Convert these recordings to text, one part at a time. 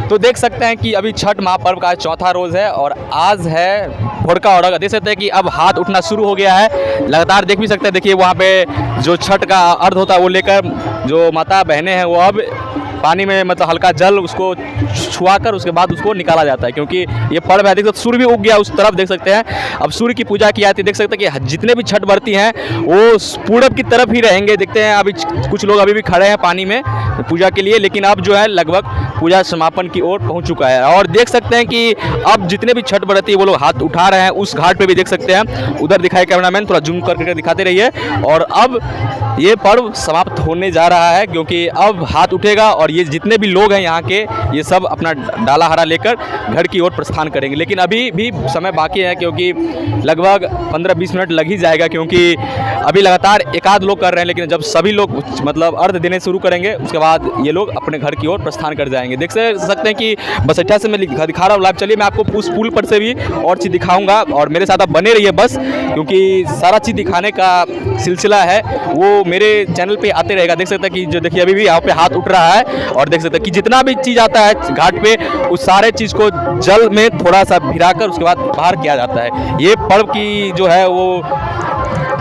तो देख सकते हैं कि अभी छठ महापर्व का चौथा रोज़ है और आज है भोरका और देख सकते हैं कि अब हाथ उठना शुरू हो गया है। लगातार देख भी सकते हैं, देखिए वहाँ पे जो छठ का अर्घ होता है वो लेकर जो माता बहनें हैं वो अब पानी में मतलब हल्का जल उसको छुआकर उसके बाद उसको निकाला जाता है, क्योंकि ये पर्व है। देख सकते सूर्य भी उग गया उस तरफ, देख सकते हैं अब सूर्य की पूजा की जाती है। देख सकते हैं कि जितने भी छठ व्रती हैं वो पूरब की तरफ ही रहेंगे। देखते हैं अभी कुछ लोग अभी भी खड़े हैं पानी में पूजा के लिए, लेकिन अब जो है लगभग पूजा समापन की ओर पहुंच चुका है। और देख सकते हैं कि अब जितने भी छठ व्रती वो लोग हाथ उठा रहे हैं। उस घाट पे भी देख सकते हैं, उधर दिखाए कैमरामैन, थोड़ा जूम करके दिखाते रहिए। और अब ये पर्व समाप्त होने जा रहा है, क्योंकि अब हाथ उठेगा और ये जितने भी लोग हैं यहाँ के ये सब अपना डाला हरा लेकर घर की ओर प्रस्थान करेंगे। लेकिन अभी भी समय बाकी है, क्योंकि लगभग 15-20 मिनट लग ही जाएगा, क्योंकि अभी लगातार एक आध लोग कर रहे हैं। लेकिन जब सभी लोग मतलब अर्घ देने शुरू करेंगे उसके बाद ये लोग अपने घर की ओर प्रस्थान कर जाएंगे। देख सकते हैं कि बसैठा से मैं दिखा रहा हूँ लाइव। चलिए मैं आपको उस पुल पर से भी और चीज़ दिखाऊंगा और मेरे साथ आप बने रहिए बस, क्योंकि सारा चीज़ दिखाने का सिलसिला है वो मेरे चैनल पे आते रहेगा। देख सकते हैं कि जो देखिए अभी भी यहाँ पे हाथ उठ रहा है और देख सकते हैं कि जितना भी चीज़ आता है घाट पे उस सारे चीज़ को जल में थोड़ा सा भिराकर उसके बाद बाहर किया जाता है। ये पर्व की जो है वो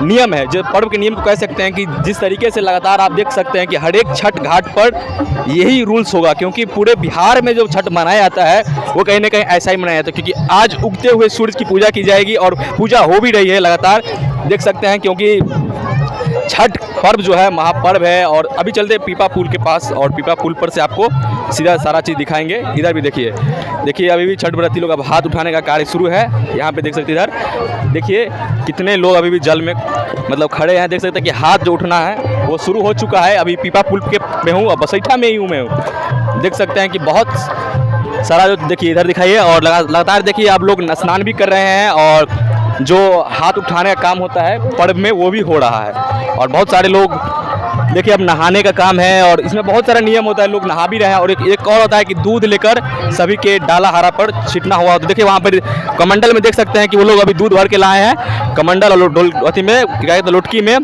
नियम है, जो पर्व के नियम को कह सकते हैं कि जिस तरीके से लगातार आप देख सकते हैं कि हर एक छठ घाट पर यही रूल्स होगा, क्योंकि पूरे बिहार में जो छठ मनाया जाता है वो कहीं ना कहीं ऐसा ही मनाया जाता है। क्योंकि आज उगते हुए सूरज की पूजा की जाएगी और पूजा हो भी रही है लगातार, देख सकते हैं, क्योंकि छठ पर्व जो है महापर्व है। और अभी चलते हैं पीपा पुल के पास और पीपा पुल पर से आपको सीधा सारा चीज़ दिखाएंगे। इधर भी देखिए अभी भी छठ व्रती लोग अब हाथ उठाने का कार्य शुरू है। यहाँ पे देख सकते हैं, इधर देखिए कितने लोग अभी भी जल में मतलब खड़े हैं। देख सकते हैं कि हाथ जो उठना है वो शुरू हो चुका है। अभी पीपा पुल के में हूँ, अब बसैठा में ही हूँ मैं। देख सकते हैं कि बहुत सारा जो देखिए इधर दिखाइए और लगातार देखिए आप लोग स्नान भी कर रहे हैं और जो हाथ उठाने का काम होता है पर्व में वो भी हो रहा है। और बहुत सारे लोग देखिए अब नहाने का काम है और इसमें बहुत सारा नियम होता है, लोग नहा भी रहे हैं। और एक और होता है कि दूध लेकर सभी के डाला हरा पर छिटना हुआ। तो देखिए वहाँ पर कमंडल में देख सकते हैं कि वो लोग अभी दूध भर के लाए हैं कमंडल और अथी में क्या कहते हैं लुटकी में,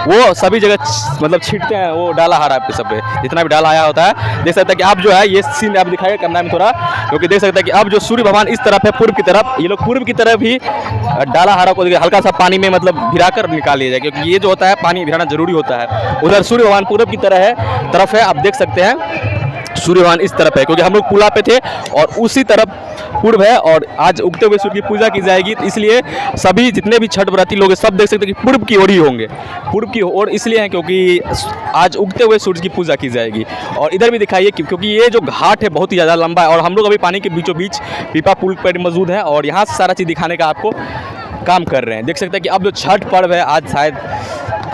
वो सभी जगह मतलब छीटते हैं वो डाला हरा पे सब पे जितना भी डाला आया होता है। देख सकते हैं कि आप जो है ये सीन आप दिखाइए कैमरा में थोड़ा, क्योंकि देख सकते हैं कि अब जो सूर्य भगवान इस तरफ है पूर्व की तरफ, ये लोग पूर्व की तरफ ही डाला हरा को हल्का सा पानी में मतलब भिराकर निकाल लिया जाए, क्योंकि ये जो होता है पानी भिराना जरूरी होता है। उधर सूर्य भगवान पूर्व की तरफ है, आप देख सकते हैं सूर्य भगवान इस तरफ है, क्योंकि हम लोग पुला पे थे और उसी तरफ पूर्व है और आज उगते हुए सूर्य की पूजा की जाएगी। तो इसलिए सभी जितने भी छठ व्रती लोग सब देख सकते हैं कि पूर्व की ओर ही होंगे। पूर्व की ओर इसलिए है क्योंकि आज उगते हुए सूर्य की पूजा की जाएगी। और इधर भी दिखाइए क्योंकि ये जो घाट है बहुत ही ज़्यादा लंबा है और हम लोग अभी पानी के बीचों बीच पीपा पुल पर मौजूद हैं और यहाँ से सारा चीज़ दिखाने का आपको काम कर रहे हैं। देख सकते हैं कि अब जो छठ पर्व है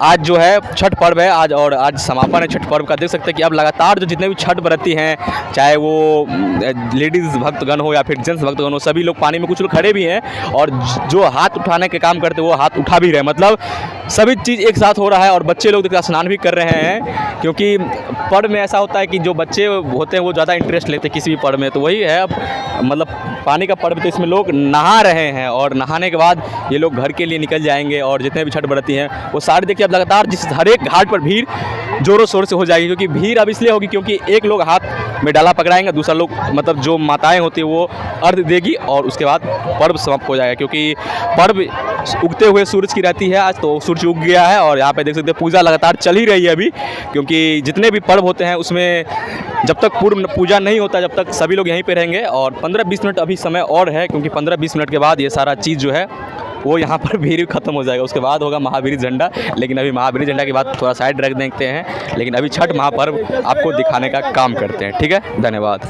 आज जो है छठ पर्व है आज, और आज समापन है छठ पर्व का। देख सकते हैं कि अब लगातार जो जितने भी छठ व्रती हैं, चाहे वो लेडीज़ भक्तगण हो या फिर जेंट्स भक्तगण हो, सभी लोग पानी में कुछ लोग खड़े भी हैं और जो हाथ उठाने के काम करते हैं वो हाथ उठा भी रहे हैं। मतलब सभी चीज़ एक साथ हो रहा है और बच्चे लोग देखिए स्नान भी कर रहे हैं, क्योंकि पर्व में ऐसा होता है कि जो बच्चे होते हैं वो ज़्यादा इंटरेस्ट लेते हैं किसी भी पर्व में। तो वही है अब मतलब पानी का पर्व, तो इसमें लोग नहा रहे हैं और नहाने के बाद ये लोग घर के लिए निकल जाएंगे। और जितने भी छठ व्रती हैं वो सारे देखिए अब लगातार जिस हर एक घाट पर भीड़ जोरों शोर से हो जाएगी, क्योंकि भीड़ अब इसलिए होगी क्योंकि एक लोग हाथ में डाला पकड़ाएंगे, दूसरा लोग मतलब जो माताएं होती है वो अर्घ देगी और उसके बाद पर्व समाप्त हो जाएगा। क्योंकि पर्व उगते हुए सूरज की रहती है आज, तो सूरज उग गया है और यहाँ पे देख सकते हैं पूजा लगातार चल ही रही है अभी, क्योंकि जितने भी पर्व होते हैं उसमें जब तक पूर्ण पूजा नहीं होता जब तक सभी लोग यहीं पे रहेंगे। और 15-20 मिनट अभी समय और है, क्योंकि 15-20 मिनट के बाद ये सारा चीज़ जो है वो यहाँ पर भीड़ खत्म हो जाएगा। उसके बाद होगा महावीर झंडा, लेकिन अभी महावीर झंडा की बात थोड़ा साइड रख देखते हैं, लेकिन अभी छठ महापर्व आपको दिखाने का काम करते हैं। ठीक है, धन्यवाद।